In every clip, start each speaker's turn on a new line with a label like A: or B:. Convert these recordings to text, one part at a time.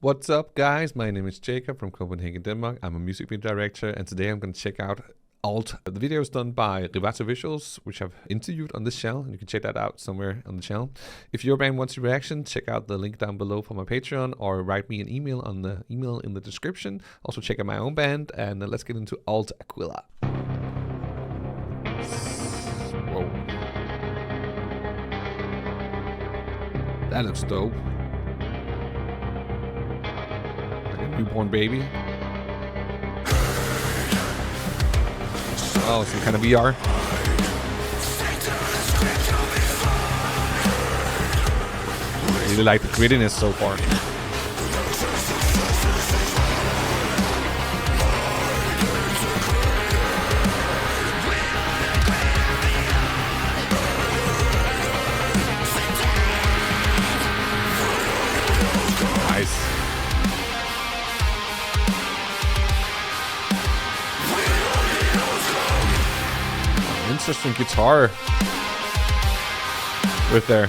A: What's up, guys? My name is Jacob from Copenhagen, Denmark. I'm a music video director, and today I'm going to check out Allt. The video is done by Rivato Visuals, which I've interviewed on this channel, and you can check that out somewhere on the channel. If your band wants a reaction, check out the link down below for my Patreon, or write me an email on the email in the description. Also check out my own band, and let's get into Allt Aquila. Whoa. That looks dope. Newborn baby. Oh, some kind of VR. I really like the grittiness so far. Nice. Interesting guitar with there.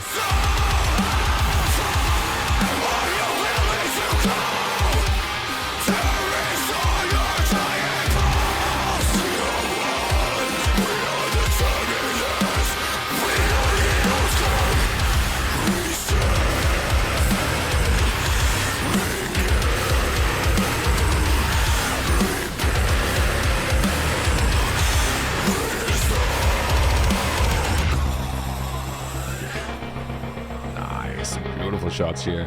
A: Beautiful shots here.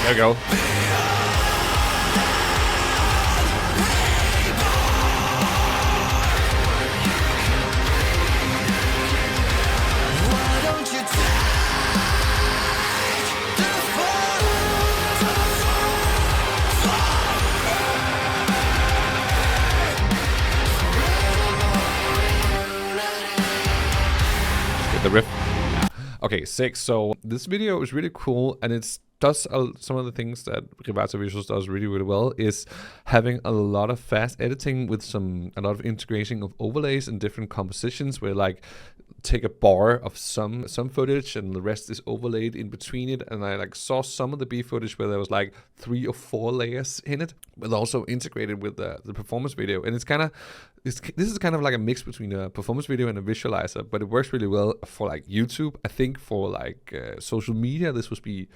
A: There we go. The riff. Okay, 6. So this video is really cool, and it does some of the things that Rivato Visuals does really well is having a lot of fast editing with a lot of integration of overlays and different compositions, where like take a bar of some footage and the rest is overlaid in between it. And I like saw some of the B footage where there was like 3 or 4 layers in it, but also integrated with the performance video. And this is kind of like a mix between a performance video and a visualizer, but it works really well for like YouTube. I think for like social media, this would be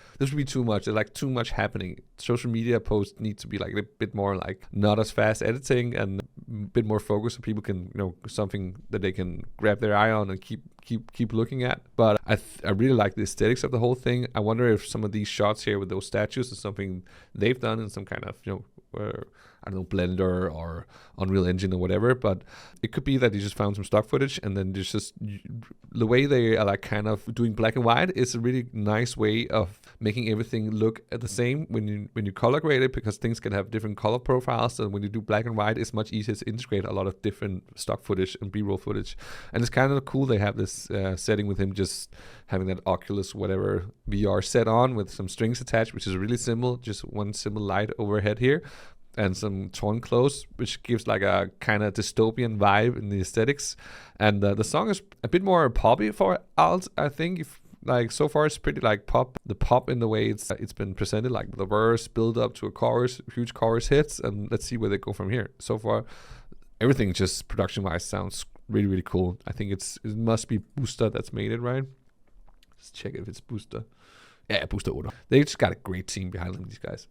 A: too much. There's like too much happening. Social media posts need to be like a bit more like not as fast editing and a bit more focused, so people can, something that they can grab their eye on and keep looking at. But I really like the aesthetics of the whole thing. I wonder if some of these shots here with those statues is something they've done in some kind of I don't know, Blender or Unreal Engine or whatever, but it could be that you just found some stock footage, and then just the way they are like kind of doing black and white is a really nice way of making everything look the same when you color grade it, because things can have different color profiles, and when you do black and white, it's much easier to integrate a lot of different stock footage and B-roll footage. And it's kind of cool they have this setting with him just having that Oculus whatever VR set on with some strings attached, which is really simple, just one simple light overhead here and some torn clothes, which gives like a kind of dystopian vibe in the aesthetics. And the song is a bit more poppy for Allt, I think. Like so far it's pretty like pop, the pop in the way it's been presented, like the verse build up to a chorus, huge chorus hits, and let's see where they go from here. So far everything just production wise sounds really cool. I think it must be Booster that's made it, right? Let's check if it's Booster. Yeah, Booster 8. They just got a great team behind them, these guys.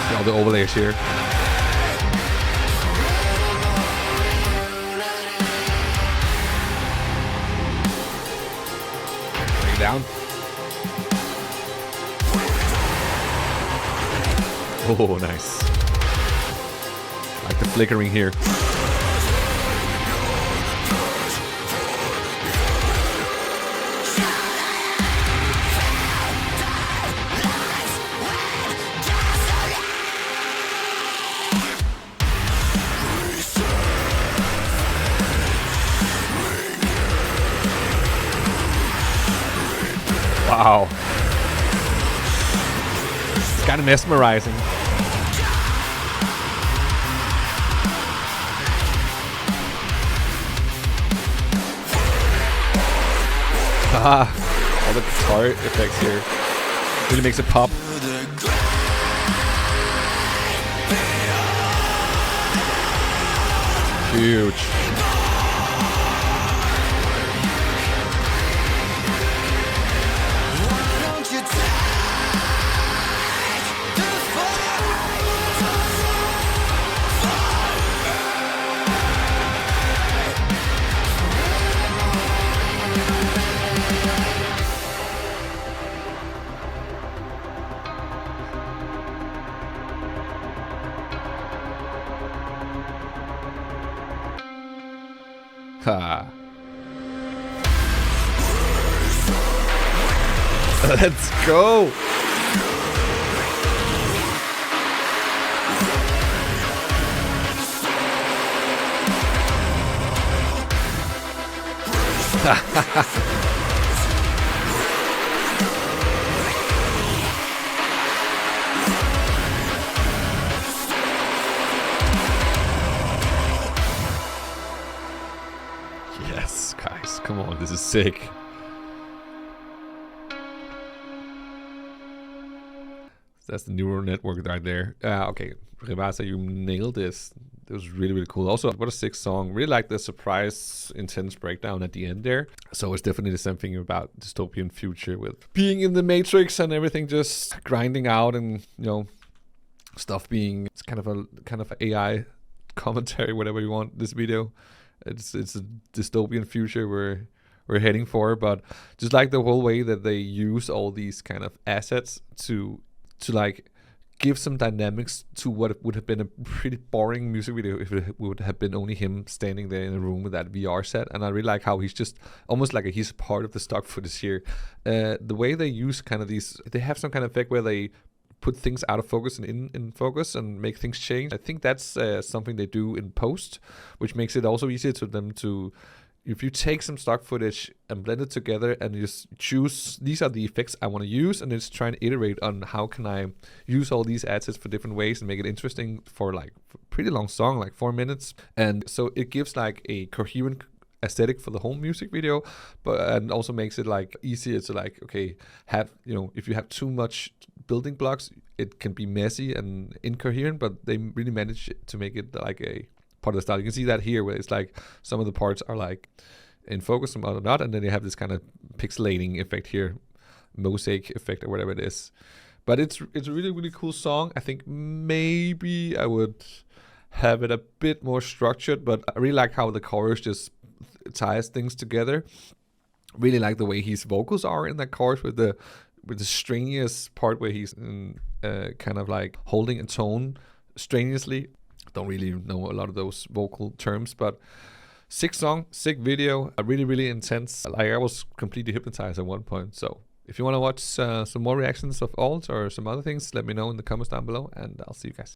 A: See all the overlays here. Bring it down. Oh, nice. I like the flickering here. Wow. It's kind of mesmerizing. All the guitar effects here really makes it pop. Huge. Ha. Let's go. Yes, guys, come on, this is sick. That's the neural network right there. Okay, Rivasa, you nailed this. It was really, really cool. Also, what a sick song. Really like the surprise, intense breakdown at the end there. So it's definitely something about dystopian future with being in the Matrix and everything just grinding out, and stuff being. It's kind of a AI commentary, whatever you want. This video, it's a dystopian future we're heading for, but just like the whole way that they use all these kind of assets to like give some dynamics to what would have been a pretty boring music video if it would have been only him standing there in a room with that VR set. And I really like how he's just almost like he's part of the stock footage here. The way they use kind of these, they have some kind of effect where they put things out of focus and in focus and make things change. I think that's something they do in post, which makes it also easier to them to, if you take some stock footage and blend it together and you just choose, these are the effects I want to use, and just try and iterate on how can I use all these assets for different ways and make it interesting for like a pretty long song, like 4 minutes. And so it gives like a coherent aesthetic for the whole music video, but and also makes it like easier to like, okay, have, if you have too much building blocks, it can be messy and incoherent, but they really manage to make it like a part of the style. You can see that here where it's like some of the parts are like in focus, some are not, and then you have this kind of pixelating effect here, mosaic effect or whatever it is. But it's a really, really cool song. I think maybe I would have it a bit more structured, but I really like how the chorus just ties things together. Really like the way his vocals are in that chorus with the strenuous part where he's kind of like holding a tone strenuously. Don't really know a lot of those vocal terms, but sick song, sick video, really, really intense. Like I was completely hypnotized at one point. So if you want to watch some more reactions of Allt or some other things, let me know in the comments down below, and I'll see you guys.